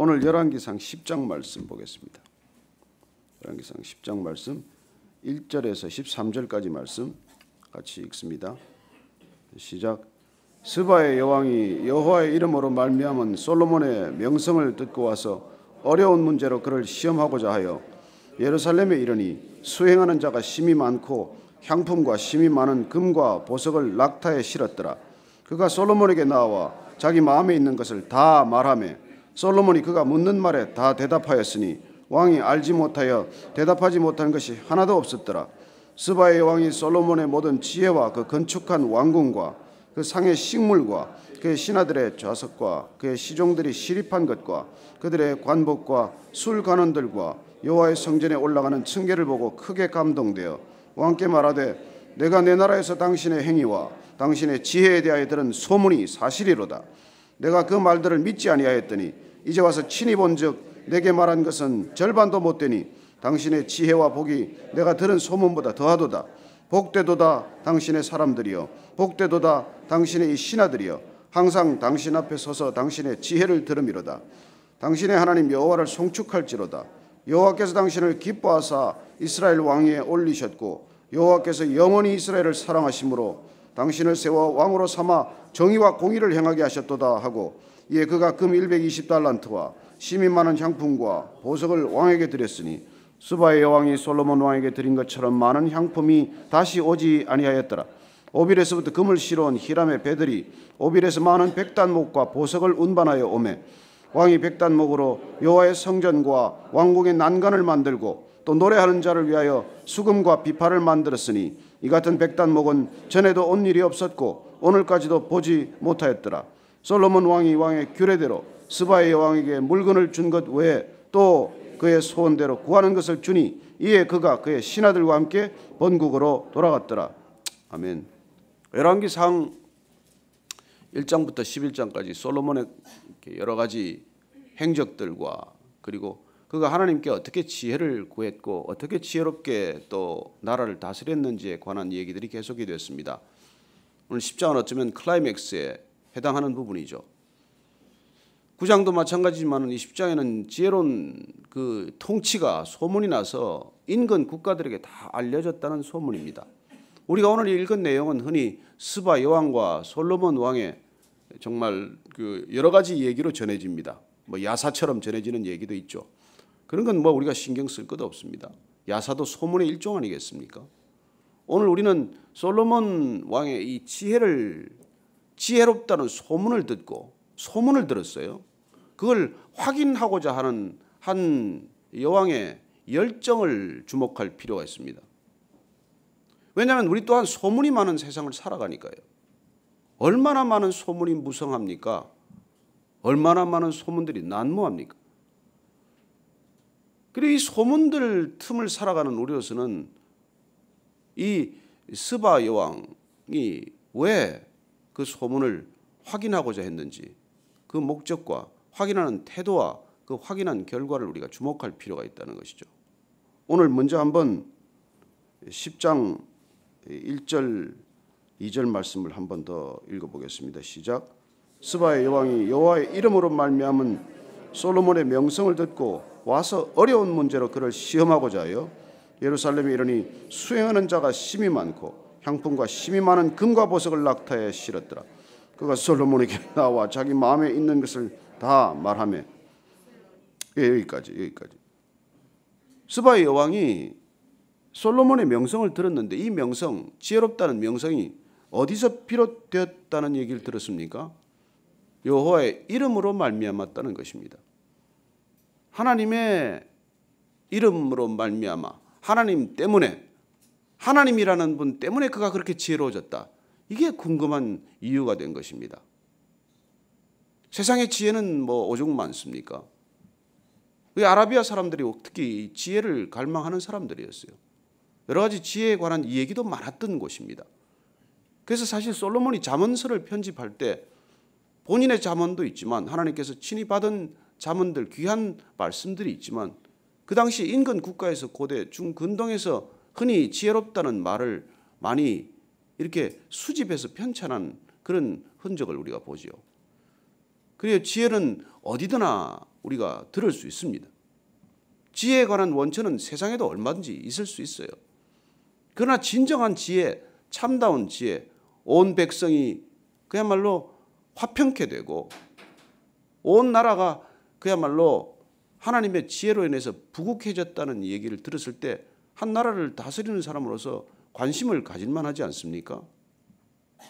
오늘 열왕기상 10장 말씀 보겠습니다. 열왕기상 10장 말씀 1절에서 13절까지 말씀 같이 읽습니다. 시작. 스바의 여왕이 여호와의 이름으로 말미암은 솔로몬의 명성을 듣고 와서 어려운 문제로 그를 시험하고자 하여 예루살렘에 이르니 수행하는 자가 심히 많고 향품과 심히 많은 금과 보석을 낙타에 실었더라. 그가 솔로몬에게 나와 자기 마음에 있는 것을 다 말하매 솔로몬이 그가 묻는 말에 다 대답하였으니 왕이 알지 못하여 대답하지 못한 것이 하나도 없었더라. 스바의 왕이 솔로몬의 모든 지혜와 그 건축한 왕궁과 그 상의 식물과 그의 신하들의 좌석과 그의 시종들이 시립한 것과 그들의 관복과 술관원들과 여호와의 성전에 올라가는 층계를 보고 크게 감동되어 왕께 말하되 내가 내 나라에서 당신의 행위와 당신의 지혜에 대하여 들은 소문이 사실이로다. 내가 그 말들을 믿지 아니하였더니 이제 와서 친히 본즉 내게 말한 것은 절반도 못 되니 당신의 지혜와 복이 내가 들은 소문보다 더하도다. 복되도다 당신의 사람들이여, 복되도다 당신의 이 신하들이여, 항상 당신 앞에 서서 당신의 지혜를 들음이로다. 당신의 하나님 여호와를 송축할지로다. 여호와께서 당신을 기뻐하사 이스라엘 왕위에 올리셨고 여호와께서 영원히 이스라엘을 사랑하심으로 당신을 세워 왕으로 삼아 정의와 공의를 행하게 하셨도다 하고, 이에 그가 금 120달란트와 심히 많은 향품과 보석을 왕에게 드렸으니 스바의 여왕이 솔로몬 왕에게 드린 것처럼 많은 향품이 다시 오지 아니하였더라. 오빌에서부터 금을 실어온 히람의 배들이 오빌에서 많은 백단목과 보석을 운반하여 오매 왕이 백단목으로 여호와의 성전과 왕궁의 난간을 만들고 또 노래하는 자를 위하여 수금과 비파를 만들었으니 이 같은 백단목은 전에도 온 일이 없었고 오늘까지도 보지 못하였더라. 솔로몬 왕이 왕의 규례대로 스바의 여왕에게 물건을 준 것 외에 또 그의 소원대로 구하는 것을 주니 이에 그가 그의 신하들과 함께 본국으로 돌아갔더라. 아멘. 열왕기상 1장부터 11장까지 솔로몬의 여러 가지 행적들과 그리고 그가 하나님께 어떻게 지혜를 구했고 어떻게 지혜롭게 또 나라를 다스렸는지에 관한 얘기들이 계속이 됐습니다. 오늘 10장은 어쩌면 클라이맥스에 해당하는 부분이죠. 9장도 마찬가지지만 이 10장에는 지혜로운 그 통치가 소문이 나서 인근 국가들에게 다 알려졌다는 소문입니다. 우리가 오늘 읽은 내용은 흔히 스바 여왕과 솔로몬 왕의 정말 그 여러 가지 얘기로 전해집니다. 뭐 야사처럼 전해지는 얘기도 있죠. 그런 건 뭐 우리가 신경 쓸 것도 없습니다. 야사도 소문의 일종 아니겠습니까? 오늘 우리는 솔로몬 왕의 이 지혜롭다는 소문을 듣고 소문을 들었어요. 그걸 확인하고자 하는 한 여왕의 열정을 주목할 필요가 있습니다. 왜냐하면 우리 또한 소문이 많은 세상을 살아가니까요. 얼마나 많은 소문이 무성합니까? 얼마나 많은 소문들이 난무합니까? 그리고 이 소문들 틈을 살아가는 우리로서는 이 스바 여왕이 왜 그 소문을 확인하고자 했는지 그 목적과 확인하는 태도와 그 확인한 결과를 우리가 주목할 필요가 있다는 것이죠. 오늘 먼저 한번 10장 1절 2절 말씀을 한번 더 읽어보겠습니다. 시작. 스바의 여왕이 여호와의 이름으로 말미암은 솔로몬의 명성을 듣고 와서 어려운 문제로 그를 시험하고자 하여 예루살렘에 이르니 수행하는 자가 심히 많고 향품과 심히 많은 금과 보석을 낙타에 실었더라. 그가 솔로몬에게 나와 자기 마음에 있는 것을 다 말하며 여기까지. 스바의 여왕이 솔로몬의 명성을 들었는데 이 명성, 지혜롭다는 명성이 어디서 비롯되었다는 얘기를 들었습니까? 여호와의 이름으로 말미암았다는 것입니다. 하나님의 이름으로 말미암아 하나님 때문에 하나님이라는 분 때문에 그가 그렇게 지혜로워졌다. 이게 궁금한 이유가 된 것입니다. 세상의 지혜는 뭐 오죽 많습니까? 아라비아 사람들이 특히 지혜를 갈망하는 사람들이었어요. 여러 가지 지혜에 관한 얘기도 많았던 곳입니다. 그래서 사실 솔로몬이 잠언서를 편집할 때 본인의 잠언도 있지만 하나님께서 친히 받은 잠언들 귀한 말씀들이 있지만 그 당시 인근 국가에서 고대 중근동에서 흔히 지혜롭다는 말을 많이 이렇게 수집해서 편찬한 그런 흔적을 우리가 보지요. 그래서 지혜는 어디드나 우리가 들을 수 있습니다. 지혜에 관한 원천은 세상에도 얼마든지 있을 수 있어요. 그러나 진정한 지혜, 참다운 지혜, 온 백성이 그야말로 화평케 되고 온 나라가 그야말로 하나님의 지혜로 인해서 부국해졌다는 얘기를 들었을 때 한 나라를 다스리는 사람으로서 관심을 가질만 하지 않습니까?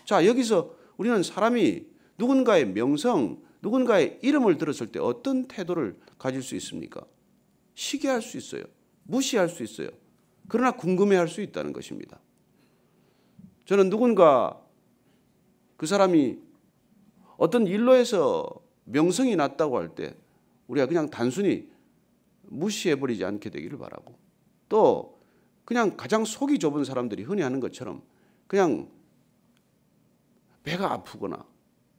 자, 여기서 우리는 사람이 누군가의 명성, 누군가의 이름을 들었을 때 어떤 태도를 가질 수 있습니까? 시기할 수 있어요. 무시할 수 있어요. 그러나 궁금해할 수 있다는 것입니다. 저는 누군가 그 사람이 어떤 일로 해서 명성이 났다고 할 때 우리가 그냥 단순히 무시해버리지 않게 되기를 바라고, 또 그냥 가장 속이 좁은 사람들이 흔히 하는 것처럼 그냥 배가 아프거나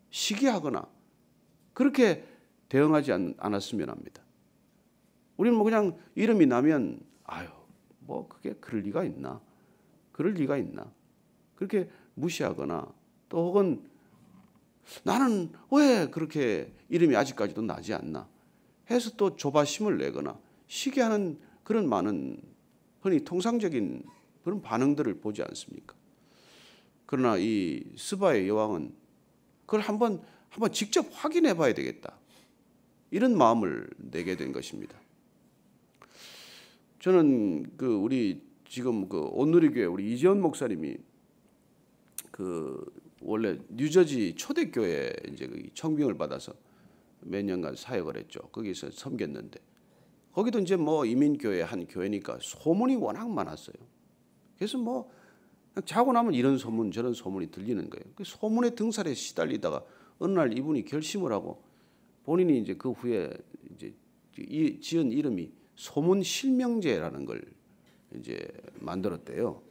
시기하거나 그렇게 대응하지 않았으면 합니다. 우리는 뭐 그냥 이름이 나면 아유 뭐 그게 그럴 리가 있나, 그럴 리가 있나 그렇게 무시하거나, 또 혹은 나는 왜 그렇게 이름이 아직까지도 나지 않나 해서 또 조바심을 내거나 시기하는 그런 많은 흔히 통상적인 그런 반응들을 보지 않습니까? 그러나 이 스바의 여왕은 그걸 한번 직접 확인해 봐야 되겠다, 이런 마음을 내게 된 것입니다. 저는 우리 지금 온누리교회 우리 이재원 목사님이 원래 뉴저지 초대교회 이제 청빙을 받아서 몇 년간 사역을 했죠. 거기서 섬겼는데 거기도 이제 뭐 이민교회 한 교회니까 소문이 워낙 많았어요. 그래서 뭐 자고 나면 이런 소문 저런 소문이 들리는 거예요. 그 소문의 등살에 시달리다가 어느 날 이분이 결심을 하고 본인이 이제 그 후에 이제 지은 이름이 소문 실명제라는 걸 이제 만들었대요.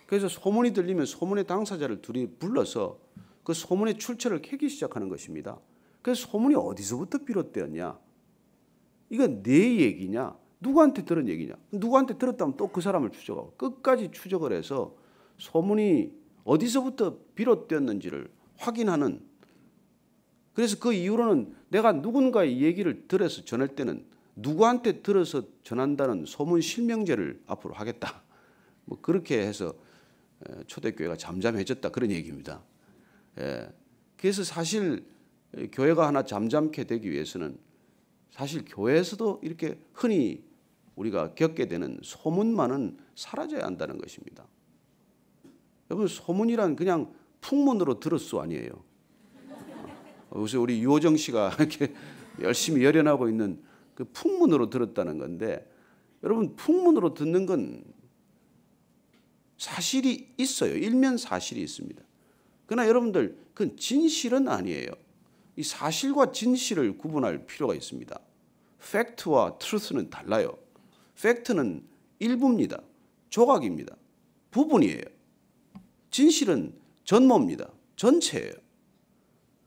그래서 소문이 들리면 소문의 당사자를 둘이 불러서 그 소문의 출처를 캐기 시작하는 것입니다. 그래서 소문이 어디서부터 비롯되었냐? 이건 내 얘기냐? 누구한테 들은 얘기냐? 누구한테 들었다면 또 그 사람을 추적하고 끝까지 추적을 해서 소문이 어디서부터 비롯되었는지를 확인하는, 그래서 그 이후로는 내가 누군가의 얘기를 들어서 전할 때는 누구한테 들어서 전한다는 소문 실명제를 앞으로 하겠다. 뭐 그렇게 해서 초대교회가 잠잠해졌다, 그런 얘기입니다. 그래서 사실 교회가 하나 잠잠케 되기 위해서는 사실 교회에서도 이렇게 흔히 우리가 겪게 되는 소문만은 사라져야 한다는 것입니다. 여러분, 소문이란 그냥 풍문으로 들었수 아니에요. 요새 우리 유호정 씨가 이렇게 열심히 열연하고 있는 그 풍문으로 들었다는 건데, 여러분 풍문으로 듣는 건 사실이 있어요. 일면 사실이 있습니다. 그러나 여러분들 그건 진실은 아니에요. 이 사실과 진실을 구분할 필요가 있습니다. 팩트와 트루스는 달라요. 팩트는 일부입니다. 조각입니다. 부분이에요. 진실은 전모입니다. 전체예요.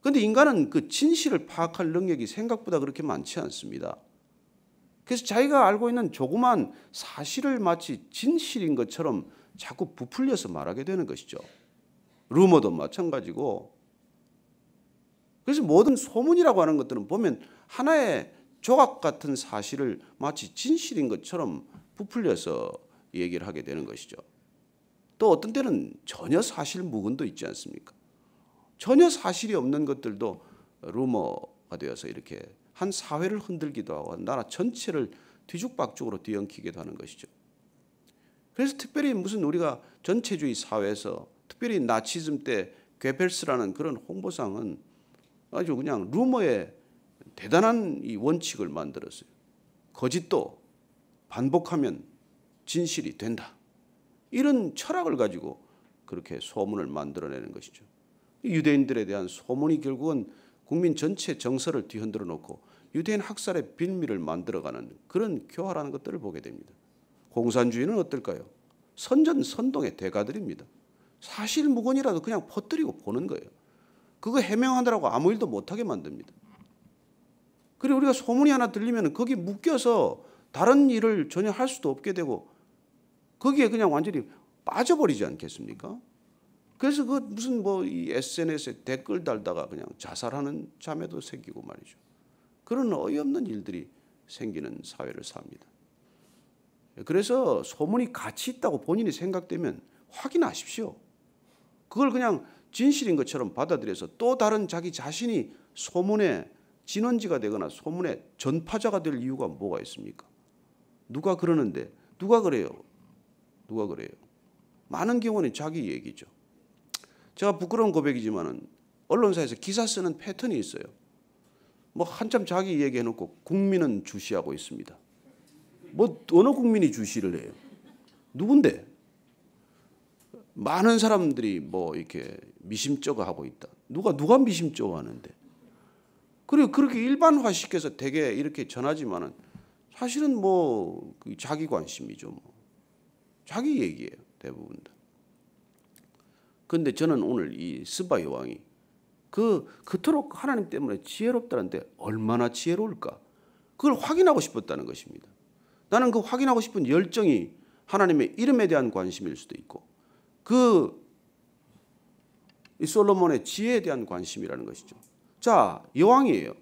그런데 인간은 그 진실을 파악할 능력이 생각보다 그렇게 많지 않습니다. 그래서 자기가 알고 있는 조그만 사실을 마치 진실인 것처럼 자꾸 부풀려서 말하게 되는 것이죠. 루머도 마찬가지고. 그래서 모든 소문이라고 하는 것들은 보면 하나의 조각 같은 사실을 마치 진실인 것처럼 부풀려서 얘기를 하게 되는 것이죠. 또 어떤 때는 전혀 사실 무근도 있지 않습니까? 전혀 사실이 없는 것들도 루머가 되어서 이렇게 한 사회를 흔들기도 하고 나라 전체를 뒤죽박죽으로 뒤엉키기도 하는 것이죠. 그래서 특별히 무슨 우리가 전체주의 사회에서 특별히 나치즘 때 괴벨스라는 그런 홍보상은 아주 그냥 루머의 대단한 이 원칙을 만들었어요. 거짓도 반복하면 진실이 된다. 이런 철학을 가지고 그렇게 소문을 만들어내는 것이죠. 유대인들에 대한 소문이 결국은 국민 전체 정서를 뒤흔들어 놓고 유대인 학살의 빌미를 만들어가는 그런 교화라는 것들을 보게 됩니다. 공산주의는 어떨까요? 선전선동의 대가들입니다. 사실무근이라도 그냥 퍼뜨리고 보는 거예요. 그거 해명하느라고 아무 일도 못하게 만듭니다. 그리고 우리가 소문이 하나 들리면 거기 묶여서 다른 일을 전혀 할 수도 없게 되고 거기에 그냥 완전히 빠져버리지 않겠습니까? 그래서 그 무슨 이 SNS에 댓글 달다가 그냥 자살하는 자매도 생기고 말이죠. 그런 어이없는 일들이 생기는 사회를 삽니다. 그래서 소문이 가치 있다고 본인이 생각되면 확인하십시오. 그걸 그냥 진실인 것처럼 받아들여서 또 다른 자기 자신이 소문의 진원지가 되거나 소문의 전파자가 될 이유가 뭐가 있습니까? 누가 그러는데 누가 그래요? 누가 그래요? 많은 경우는 자기 얘기죠. 제가 부끄러운 고백이지만은 언론사에서 기사 쓰는 패턴이 있어요. 뭐 한참 자기 얘기해놓고 국민은 주시하고 있습니다. 뭐 어느 국민이 주시를 해요? 누군데? 많은 사람들이 뭐 이렇게 미심쩍어 하고 있다. 누가 미심쩍어 하는데? 그리고 그렇게 일반화시켜서 되게 이렇게 전하지만은 사실은 뭐 자기 관심이죠. 뭐. 자기 얘기예요. 대부분 다. 그런데 저는 오늘 이 스바 여왕이 그토록 하나님 때문에 지혜롭다는데 얼마나 지혜로울까? 그걸 확인하고 싶었다는 것입니다. 나는 그 확인하고 싶은 열정이 하나님의 이름에 대한 관심일 수도 있고 이 솔로몬의 지혜에 대한 관심이라는 것이죠. 자, 여왕이에요.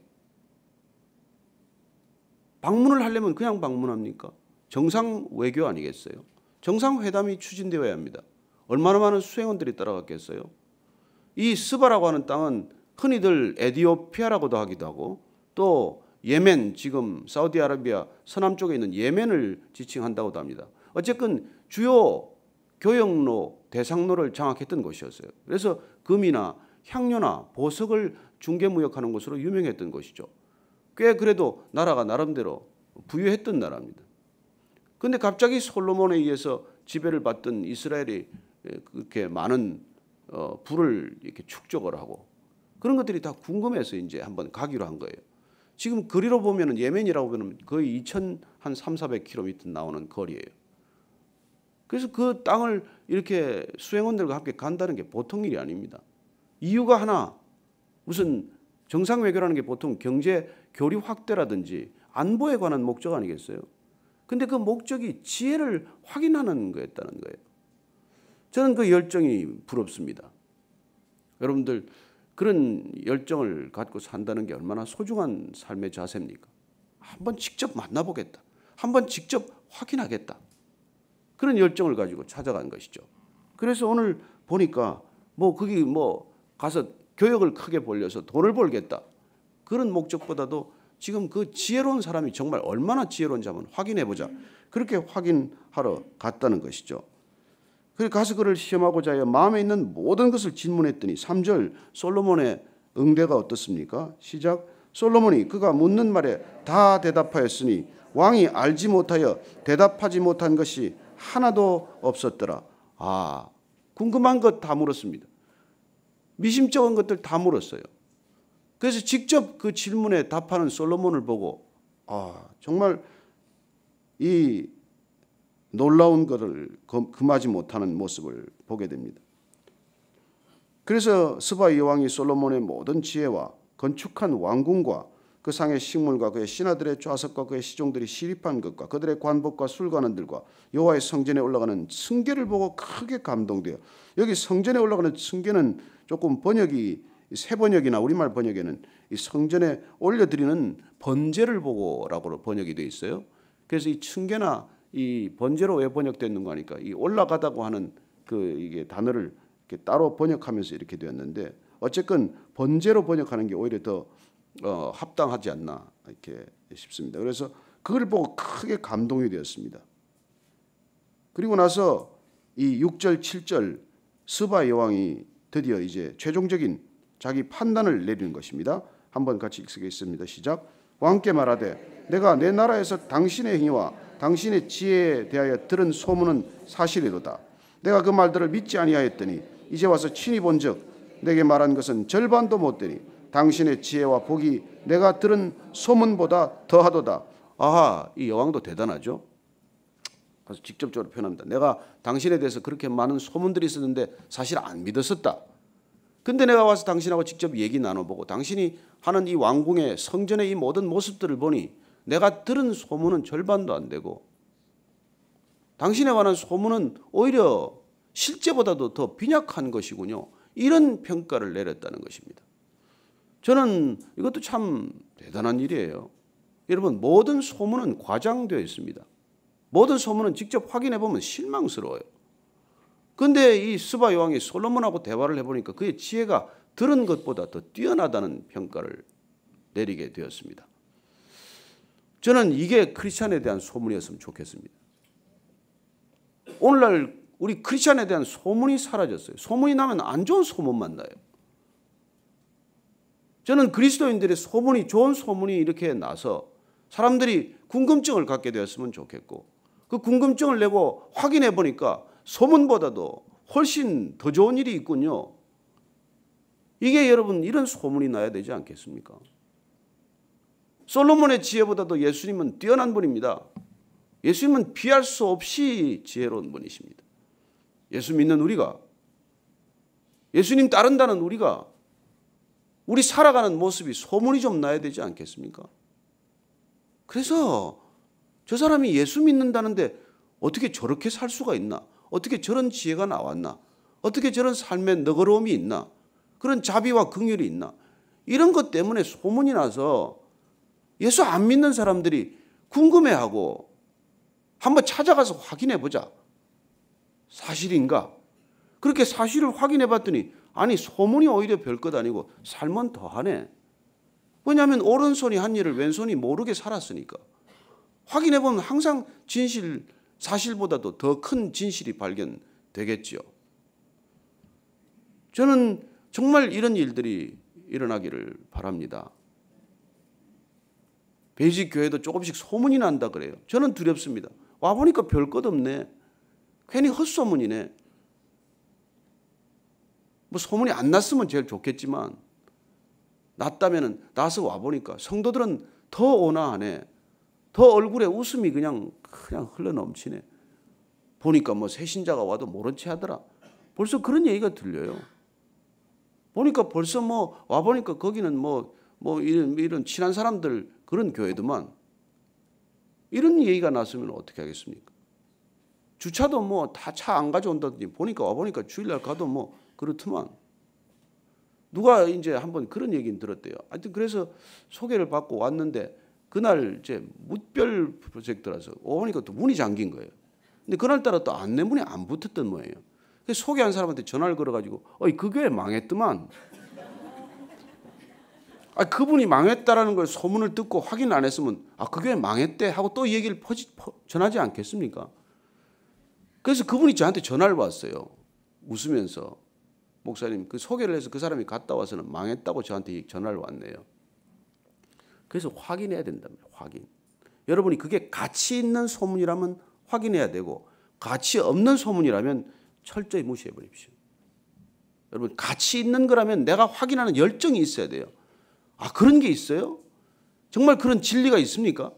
방문을 하려면 그냥 방문합니까? 정상 외교 아니겠어요? 정상회담이 추진되어야 합니다. 얼마나 많은 수행원들이 따라갔겠어요? 이 스바라고 하는 땅은 흔히들 에디오피아라고도 하기도 하고 또 예멘, 지금 사우디아라비아 서남 쪽에 있는 예멘을 지칭한다고도 합니다. 어쨌든 주요 교역로, 대상로를 장악했던 곳이었어요. 그래서 금이나 향료나 보석을 중개무역하는 곳으로 유명했던 곳이죠. 꽤 그래도 나라가 나름대로 부유했던 나라입니다. 그런데 갑자기 솔로몬에 의해서 지배를 받던 이스라엘이 그렇게 많은 부를 이렇게 축적을 하고 그런 것들이 다 궁금해서 이제 한번 가기로 한 거예요. 지금 거리로 보면은 예멘이라고 보면 거의 2,300-400km 나오는 거리예요. 그래서 그 땅을 이렇게 수행원들과 함께 간다는 게 보통 일이 아닙니다. 이유가 하나, 무슨 정상 외교라는 게 보통 경제 교류 확대라든지 안보에 관한 목적 아니겠어요? 근데 그 목적이 지혜를 확인하는 거였다는 거예요. 저는 그 열정이 부럽습니다. 여러분들 그런 열정을 갖고 산다는 게 얼마나 소중한 삶의 자세입니까? 한번 직접 만나보겠다. 한번 직접 확인하겠다. 그런 열정을 가지고 찾아간 것이죠. 그래서 오늘 보니까 거기 가서 교역을 크게 벌려서 돈을 벌겠다. 그런 목적보다도 지금 그 지혜로운 사람이 정말 얼마나 지혜로운지 한번 확인해보자. 그렇게 확인하러 갔다는 것이죠. 그래서 가서 그를 시험하고자 하여 마음에 있는 모든 것을 질문했더니 3절 솔로몬의 응대가 어떻습니까? 시작. 솔로몬이 그가 묻는 말에 다 대답하였으니 왕이 알지 못하여 대답하지 못한 것이 하나도 없었더라. 궁금한 것 다 물었습니다. 미심쩍은 것들 다 물었어요. 그래서 직접 그 질문에 답하는 솔로몬을 보고 정말 이 놀라운 것을 금하지 못하는 모습을 보게 됩니다. 그래서 스바 여왕이 솔로몬의 모든 지혜와 건축한 왕궁과 그 상의 식물과 그의 신하들의 좌석과 그의 시종들이 시립한 것과 그들의 관복과 술관원들과 여호와의 성전에 올라가는 승계를 보고 크게 감동돼요. 여기 성전에 올라가는 승계는 조금 번역이 새 번역이나 우리말 번역에는 이 성전에 올려드리는 번제를 보고라고 번역이 되어 있어요. 그래서 이 층계나 이 번제로 왜 번역되는 거 하니까 이 올라가다고 하는 이게 단어를 이렇게 따로 번역하면서 이렇게 되었는데 어쨌건 번제로 번역하는 게 오히려 더 합당하지 않나 이렇게 싶습니다. 그래서 그걸 보고 크게 감동이 되었습니다. 그리고 나서 이 6절, 7절 스바 여왕이 드디어 이제 최종적인 자기 판단을 내리는 것입니다. 한번 같이 읽겠습니다. 시작. 왕께 말하되 내가 내 나라에서 당신의 행위와 당신의 지혜에 대하여 들은 소문은 사실이로다. 내가 그 말들을 믿지 아니하였더니 이제 와서 친히 본즉 내게 말한 것은 절반도 못 되니 당신의 지혜와 복이 내가 들은 소문보다 더하도다. 이 여왕도 대단하죠. 그래서 직접적으로 표현합니다. 내가 당신에 대해서 그렇게 많은 소문들이 있었는데 사실 안 믿었었다. 근데 내가 와서 당신하고 직접 얘기 나눠보고 당신이 하는 이 왕궁의 성전의 이 모든 모습들을 보니 내가 들은 소문은 절반도 안 되고 당신에 관한 소문은 오히려 실제보다도 더 빈약한 것이군요. 이런 평가를 내렸다는 것입니다. 저는 이것도 참 대단한 일이에요. 여러분, 모든 소문은 과장되어 있습니다. 모든 소문은 직접 확인해 보면 실망스러워요. 그런데 이 스바 여왕이 솔로몬하고 대화를 해보니까 그의 지혜가 들은 것보다 더 뛰어나다는 평가를 내리게 되었습니다. 저는 이게 크리스찬에 대한 소문이었으면 좋겠습니다. 오늘날 우리 크리스찬에 대한 소문이 사라졌어요. 소문이 나면 안 좋은 소문만 나요. 저는 그리스도인들의 소문이, 좋은 소문이 이렇게 나서 사람들이 궁금증을 갖게 되었으면 좋겠고, 그 궁금증을 내고 확인해 보니까 소문보다도 훨씬 더 좋은 일이 있군요. 이게 여러분, 이런 소문이 나야 되지 않겠습니까? 솔로몬의 지혜보다도 예수님은 뛰어난 분입니다. 예수님은 비할 수 없이 지혜로운 분이십니다. 예수 믿는 우리가, 예수님 따른다는 우리가, 우리 살아가는 모습이 소문이 좀 나야 되지 않겠습니까? 그래서 저 사람이 예수 믿는다는데 어떻게 저렇게 살 수가 있나? 어떻게 저런 지혜가 나왔나? 어떻게 저런 삶의 너그러움이 있나? 그런 자비와 긍휼이 있나? 이런 것 때문에 소문이 나서 예수 안 믿는 사람들이 궁금해하고 한번 찾아가서 확인해 보자. 사실인가? 그렇게 사실을 확인해 봤더니 아니, 소문이 오히려 별것 아니고 삶은 더하네. 왜냐하면 오른손이 한 일을 왼손이 모르게 살았으니까. 확인해 보면 항상 진실, 사실보다도 더 큰 진실이 발견되겠죠. 저는 정말 이런 일들이 일어나기를 바랍니다. 베이직 교회도 조금씩 소문이 난다 그래요. 저는 두렵습니다. 와보니까 별것 없네. 괜히 헛소문이네. 뭐 소문이 안 났으면 제일 좋겠지만 났다면은 나서 와보니까 성도들은 더 온화하네. 더 얼굴에 웃음이 그냥 흘러넘치네. 보니까 뭐 새신자가 와도 모른 체 하더라. 벌써 그런 얘기가 들려요. 보니까 벌써 뭐 와보니까 거기는 뭐 이런 친한 사람들 그런 교회도만 이런 얘기가 났으면 어떻게 하겠습니까? 주차도 뭐 다 차 안 가져온다든지 보니까 와보니까 주일날 가도 뭐 그렇더만. 누가 이제 한번 그런 얘기는 들었대요. 하여튼 그래서 소개를 받고 왔는데 그날 이제 무별 프로젝트라서 오니까 또 문이 잠긴 거예요. 근데 그날따라 또 안내문이 안 붙었던 모양이에요. 그래서 소개한 사람한테 전화를 걸어가지고 그 교회 망했더만. 그분이 망했다라는 걸 소문을 듣고 확인 안 했으면 그 교회 망했대 하고 또 얘기를 전하지 않겠습니까? 그래서 그분이 저한테 전화를 왔어요. 웃으면서. 목사님, 그 소개를 해서 그 사람이 갔다 와서는 망했다고 저한테 전화를 왔네요. 그래서 확인해야 된답니다. 확인. 여러분이 그게 가치 있는 소문이라면 확인해야 되고 가치 없는 소문이라면 철저히 무시해 버립시오. 여러분, 가치 있는 거라면 내가 확인하는 열정이 있어야 돼요. 그런 게 있어요? 정말 그런 진리가 있습니까?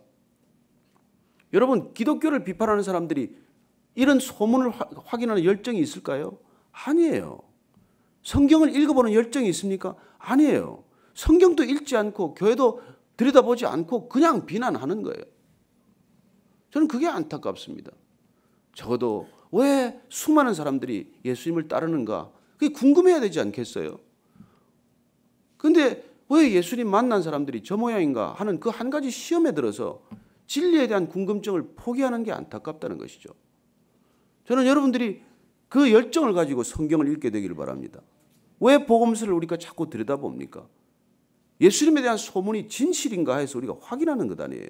여러분, 기독교를 비판하는 사람들이 이런 소문을 확인하는 열정이 있을까요? 아니에요. 성경을 읽어보는 열정이 있습니까? 아니에요. 성경도 읽지 않고 교회도 들여다보지 않고 그냥 비난하는 거예요. 저는 그게 안타깝습니다. 적어도 왜 수많은 사람들이 예수님을 따르는가? 그게 궁금해야 되지 않겠어요? 그런데 왜 예수님 만난 사람들이 저 모양인가 하는 그 한 가지 시험에 들어서 진리에 대한 궁금증을 포기하는 게 안타깝다는 것이죠. 저는 여러분들이 그 열정을 가지고 성경을 읽게 되기를 바랍니다. 왜 복음서를 우리가 자꾸 들여다봅니까? 예수님에 대한 소문이 진실인가 해서 우리가 확인하는 것 아니에요.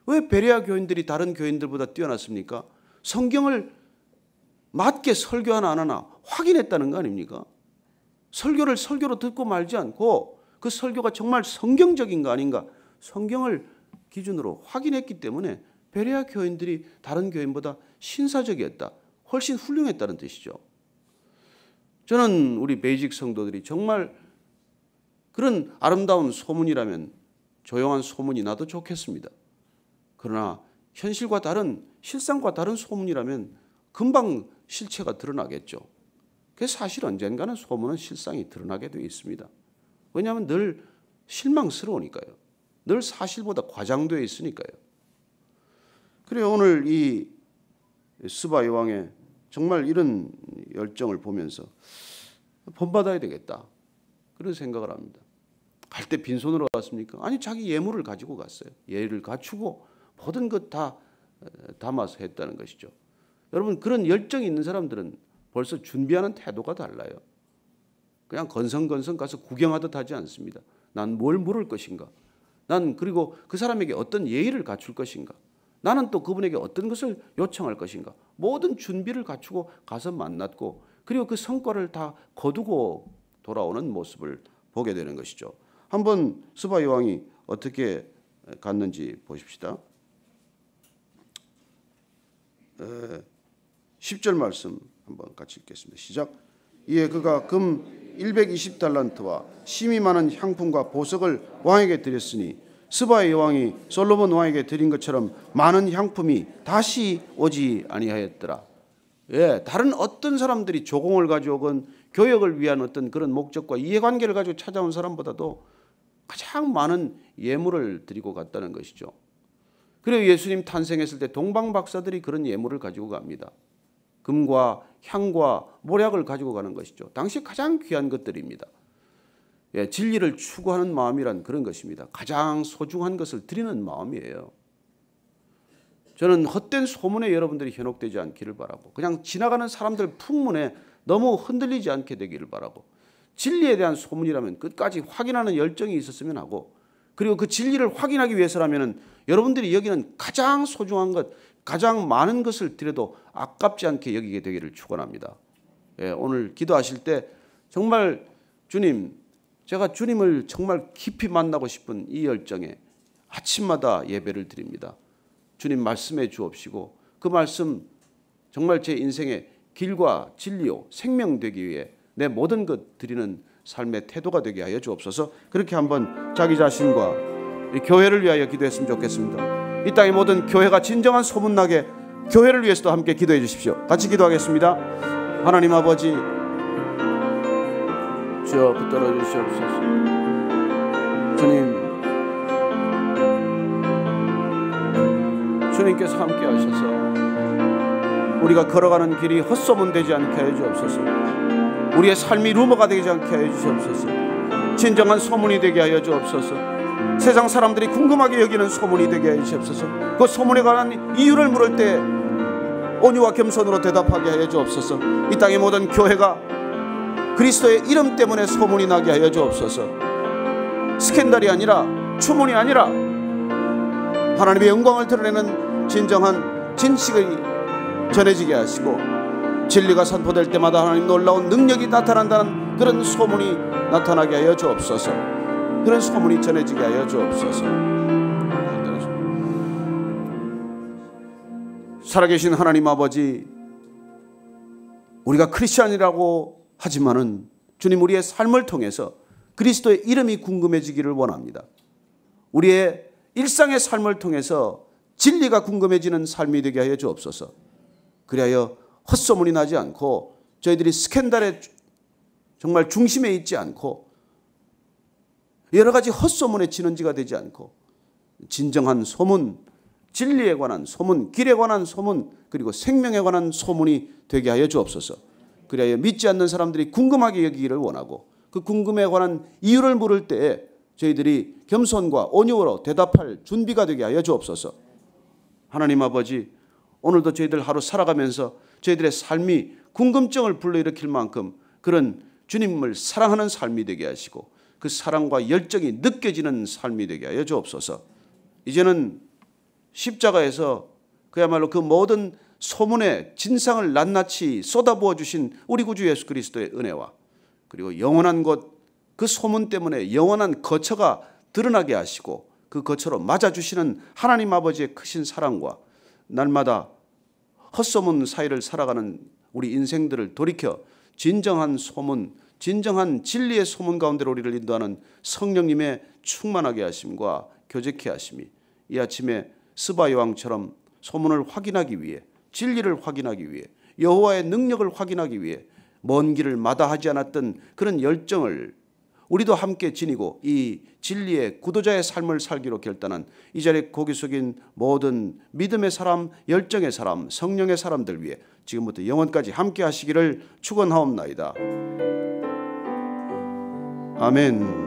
왜 베레아 교인들이 다른 교인들보다 뛰어났습니까? 성경을 맞게 설교하나 안 하나 확인했다는 거 아닙니까? 설교를 설교로 듣고 말지 않고 그 설교가 정말 성경적인가 아닌가 성경을 기준으로 확인했기 때문에 베레아 교인들이 다른 교인보다 신사적이었다. 훨씬 훌륭했다는 뜻이죠. 저는 우리 베이직 성도들이 정말 그런 아름다운 소문이라면 조용한 소문이 나도 좋겠습니다. 그러나 현실과 다른, 실상과 다른 소문이라면 금방 실체가 드러나겠죠. 그래서 사실 언젠가는 소문은 실상이 드러나게 되어 있습니다. 왜냐하면 늘 실망스러우니까요. 늘 사실보다 과장되어 있으니까요. 그래요. 오늘 이 스바 여왕의 정말 이런 열정을 보면서 본받아야 되겠다. 그런 생각을 합니다. 갈 때 빈손으로 왔습니까? 아니, 자기 예물을 가지고 갔어요. 예를 갖추고 모든 것 다 담아서 했다는 것이죠. 여러분, 그런 열정이 있는 사람들은 벌써 준비하는 태도가 달라요. 그냥 건성건성 가서 구경하듯 하지 않습니다. 난 뭘 물을 것인가? 난 그리고 그 사람에게 어떤 예의를 갖출 것인가? 나는 또 그분에게 어떤 것을 요청할 것인가? 모든 준비를 갖추고 가서 만났고, 그리고 그 성과를 다 거두고 돌아오는 모습을 보게 되는 것이죠. 한번 스바 여왕이 어떻게 갔는지 보십시다. 10절 말씀 한번 같이 읽겠습니다. 시작. 이에 그가 금 120달란트와 심이 많은 향품과 보석을 왕에게 드렸으니 스바의 여왕이 솔로몬 왕에게 드린 것처럼 많은 향품이 다시 오지 아니하였더라. 예, 다른 어떤 사람들이 조공을 가져오건 교역을 위한 어떤 그런 목적과 이해관계를 가지고 찾아온 사람보다도 가장 많은 예물을 드리고 갔다는 것이죠. 그리고 예수님 탄생했을 때 동방 박사들이 그런 예물을 가지고 갑니다. 금과 향과 모략을 가지고 가는 것이죠. 당시 가장 귀한 것들입니다. 예, 진리를 추구하는 마음이란 그런 것입니다. 가장 소중한 것을 드리는 마음이에요. 저는 헛된 소문에 여러분들이 현혹되지 않기를 바라고, 그냥 지나가는 사람들 풍문에 너무 흔들리지 않게 되기를 바라고, 진리에 대한 소문이라면 끝까지 확인하는 열정이 있었으면 하고, 그리고 그 진리를 확인하기 위해서라면 여러분들이 여기는 가장 소중한 것, 가장 많은 것을 드려도 아깝지 않게 여기게 되기를 축원합니다. 예, 오늘 기도하실 때 정말 주님, 제가 주님을 정말 깊이 만나고 싶은 이 열정에 아침마다 예배를 드립니다. 주님 말씀해 주옵시고 그 말씀 정말 제 인생의 길과 진리요 생명 되기 위해 내 모든 것 드리는 삶의 태도가 되게 하여 주옵소서. 그렇게 한번 자기 자신과 이 교회를 위하여 기도했으면 좋겠습니다. 이 땅의 모든 교회가 진정한 소문나게 교회를 위해서도 함께 기도해 주십시오. 같이 기도하겠습니다. 하나님 아버지, 주여 붙들어 주시옵소서. 주님께서 함께 하셔서 우리가 걸어가는 길이 헛소문 되지 않게 하여 주옵소서. 우리의 삶이 루머가 되지 않게 하여 주옵소서. 진정한 소문이 되게 하여 주옵소서. 세상 사람들이 궁금하게 여기는 소문이 되게 하여 주옵소서. 그 소문에 관한 이유를 물을 때 온유와 겸손으로 대답하게 하여 주옵소서. 이 땅의 모든 교회가 그리스도의 이름 때문에 소문이 나게 하여 주옵소서. 스캔들이 아니라 추문이 아니라 하나님의 영광을 드러내는 진정한 진식이 전해지게 하시고, 진리가 선포될 때마다 하나님 놀라운 능력이 나타난다는 그런 소문이 나타나게 하여 주옵소서. 그런 소문이 전해지게 하여 주옵소서. 살아계신 하나님 아버지, 우리가 크리스찬이라고 하지만은 주님, 우리의 삶을 통해서 그리스도의 이름이 궁금해지기를 원합니다. 우리의 일상의 삶을 통해서 진리가 궁금해지는 삶이 되게 하여 주옵소서. 그리하여 헛소문이 나지 않고 저희들이 스캔들의 정말 중심에 있지 않고 여러 가지 헛소문의 진원지가 되지 않고 진정한 소문, 진리에 관한 소문, 길에 관한 소문, 그리고 생명에 관한 소문이 되게 하여 주옵소서. 그리하여 믿지 않는 사람들이 궁금하게 여기기를 원하고 그 궁금에 관한 이유를 물을 때에 저희들이 겸손과 온유로 대답할 준비가 되게 하여 주옵소서. 하나님 아버지, 오늘도 저희들 하루 살아가면서 저희들의 삶이 궁금증을 불러일으킬 만큼 그런 주님을 사랑하는 삶이 되게 하시고 그 사랑과 열정이 느껴지는 삶이 되게 하여 주옵소서. 이제는 십자가에서 그야말로 그 모든 소문의 진상을 낱낱이 쏟아부어 주신 우리 구주 예수 그리스도의 은혜와 그리고 영원한 곳, 그 소문 때문에 영원한 거처가 드러나게 하시고 그 거처로 맞아주시는 하나님 아버지의 크신 사랑과 날마다 헛소문 사이를 살아가는 우리 인생들을 돌이켜 진정한 소문, 진정한 진리의 소문 가운데로 우리를 인도하는 성령님의 충만하게 하심과 교제케 하심이 이 아침에 스바 여왕처럼 소문을 확인하기 위해, 진리를 확인하기 위해, 여호와의 능력을 확인하기 위해 먼 길을 마다하지 않았던 그런 열정을 우리도 함께 지니고 이 진리의 구도자의 삶을 살기로 결단한 이 자리에 고개 숙인 모든 믿음의 사람, 열정의 사람, 성령의 사람들 위해 지금부터 영원까지 함께 하시기를 축원하옵나이다. 아멘.